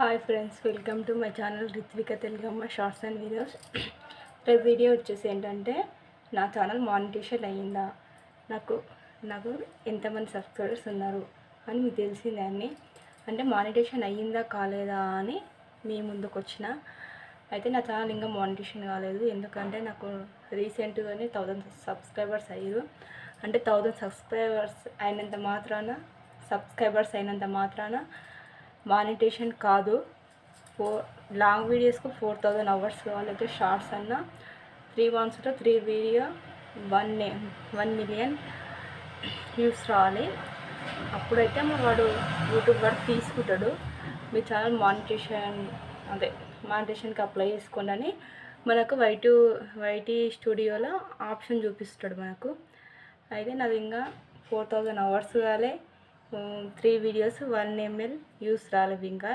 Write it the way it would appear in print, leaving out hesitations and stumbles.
Hi friends, welcome to my channel Ritvika Telugamma shorts and videos. రేపు video వచ్చేసి ఏంటంటే, నా ఛానల్ మానిటైజేషన్ అయ్యిందా, నాకు నాకు ఎంతమంది సబ్స్క్రైబర్స్ ఉన్నారు అని మీకు తెలిసిందాన్ని. అంటే మానిటైజేషన్ అయ్యిందా కాలేదా అని మీ ముందుకు వచ్చిన. అయితే నా ఛానల్ ఇంకా మానిటైజేషన్ కాలేదు, ఎందుకంటే నాకు రీసెంట్గానే 1000 సబ్స్క్రైబర్స్ అయ్యారు. అంటే 1000 సబ్స్క్రైబర్స్ అయినంత మాత్రాన మానిటైజేషన్ కాదు. లాంగ్ వీడియోస్కు 4000 అవర్స్ కావాలి. అయితే షార్ట్స్ అన్న 3 మంత్స్లో 3 వీడియో 1 మిలియన్ వ్యూస్ రావాలి. అప్పుడైతే వాడు యూట్యూబ్ వాడు తీసుకుంటాడు. మీ ఛానల్ మానిటైజేషన్కి అప్లై చేసుకోండి అని మనకు వైటీ స్టూడియోలో ఆప్షన్ చూపిస్తాడు మనకు. అయితే నాది ఇంకా 4000 అవర్స్ కాలే, 3 వీడియోస్ 1 ml వ్యూస్ రాలేవు ఇంకా.